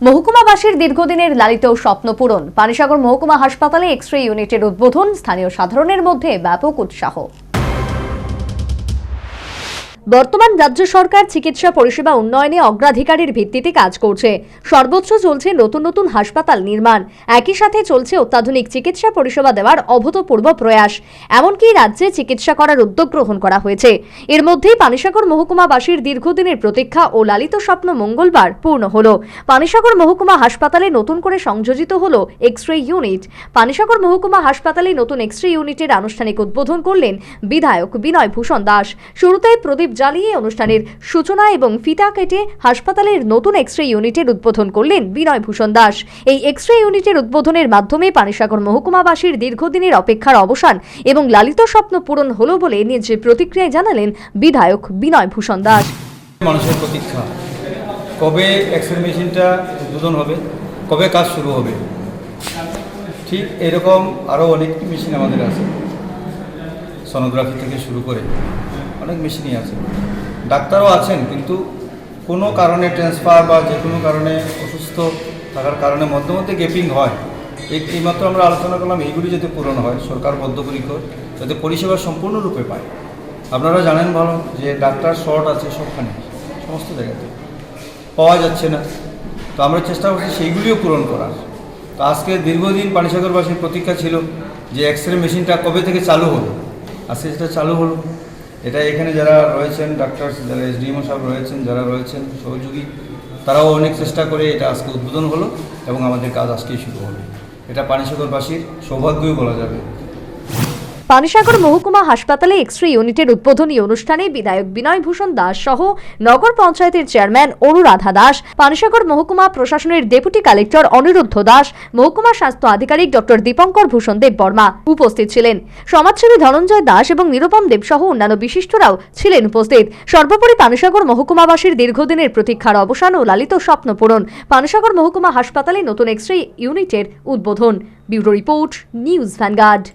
মহকুমাবাসীর দীর্ঘদিনের লালিত স্বপ্ন পূরণ। পানিসাগর মহকুমা হাসপাতালে এক্স-রে ইউনিটের উদ্বোধন, স্থানীয় সাধারণের মধ্যে ব্যাপক উৎসাহ। বর্তমান রাজ্য সরকার চিকিৎসা পরিষেবা উন্নয়নে অগ্রাধিকারের ভিত্তিতে কাজ করছে। সর্বোচ্চ চলছে নতুন নতুন হাসপাতাল নির্মাণ, একই সাথে চলছে অত্যাধুনিক চিকিৎসা পরিষেবা দেওয়ার অভূতপূর্ব প্রয়াস। এমনকি রাজ্যে চিকিৎসা করার উদ্যোগ গ্রহণ করা হয়েছে। এর মধ্যেই পানিসাগর মহকুমাবাসীর দীর্ঘদিনের প্রতীক্ষা ও লালিত স্বপ্ন মঙ্গলবার পূর্ণ হলো। পানিসাগর মহকুমা হাসপাতালে নতুন করে সংযোজিত হলো এক্স-রে ইউনিট। পানিসাগর মহকুমা হাসপাতালে নতুন এক্স-রে ইউনিটের আনুষ্ঠানিক উদ্বোধন করলেন বিধায়ক বিনয় ভূষণ দাস। শুরুতে প্রদীপ জ্বালিয়ে অনুষ্ঠানের সূচনা এবং ফিতা কেটে হাসপাতালের নতুন এক্স-রে ইউনিটের উদ্বোধন করলেন বিনয় ভূষণ দাস। এই এক্স-রে ইউনিটের উদ্বোধনের মাধ্যমে পানিসাগর মহকুমাবাসীর দীর্ঘদিনের অপেক্ষার অবসান এবং লালিত স্বপ্ন পূরণ হলো বলে নিজ প্রতিক্রিয়ায় জানালেন বিধায়ক বিনয় ভূষণ দাস। মানুষের প্রতীক্ষা, কবে এক্স-রে মেশিনটা উদ্বোধন হবে, কবে কাজ শুরু হবে। ঠিক এরকম আরও অনেক মেশিন আমাদের আছে, সোনোগ্রাফি থেকে শুরু করে অনেক মেশিনই আছে। ডাক্তারও আছেন, কিন্তু কোনো কারণে ট্রান্সফার বা যে কোনো কারণে অসুস্থ থাকার কারণে মধ্যে মধ্যে গ্যাপিং হয়। এইমাত্র আমরা আলোচনা করলাম, এইগুলি যাতে পূরণ হয়, সরকার বদ্ধপরিকর যাতে পরিষেবা সম্পূর্ণরূপে পায়। আপনারা জানেন ভালো যে ডাক্তার শর্ট আছে সবখানে, সমস্ত জায়গাতে পাওয়া যাচ্ছে না। তো আমরা চেষ্টা করছি সেইগুলিও পূরণ করার। তো আজকে দীর্ঘদিন পানিসাগরবাসীর প্রতীক্ষা ছিল যে এক্স-রে মেশিনটা কবে থেকে চালু হলো। আজকে সেটা চালু হলো। এটা এখানে যারা রয়েছেন ডাক্তার, যারা এসডিএমও সাহেব রয়েছেন, যারা রয়েছেন সহযোগী, তারাও অনেক চেষ্টা করে এটা আজকে উদ্বোধন হলো এবং আমাদের কাজ আজকেই শুরু হলো। এটা পানিসাগরবাসীর সৌভাগ্যই বলা যাবে। পানিসাগর মহকুমা হাসপাতালে এক্স-রে ইউনিটের উদ্বোধনী অনুষ্ঠানে বিধায়ক বিনয় ভূষণ দাস সহ নগর পঞ্চায়েতের চেয়ারম্যান অনুরাধা দাস, পানিসাগর মহকুমা প্রশাসনের ডেপুটি কালেক্টর অনিরুদ্ধ দাস, মহকুমা স্বাস্থ্য আধিকারিক ডক্টর দীপঙ্কর ভূষণ দেব বর্মা উপস্থিত ছিলেন। সমাজসেবী ধনঞ্জয় দাস এবং নিরুপম দেব সহ অন্যান্য বিশিষ্টরাও ছিলেন উপস্থিত। সর্বোপরি পানিসাগর মহকুমাবাসীর দীর্ঘদিনের প্রতীক্ষার অবসান ও লালিত স্বপ্ন পূরণ। পানিসাগর মহকুমা হাসপাতালে নতুন এক্স-রে ইউনিটের উদ্বোধন। Bureau report, news vanguard.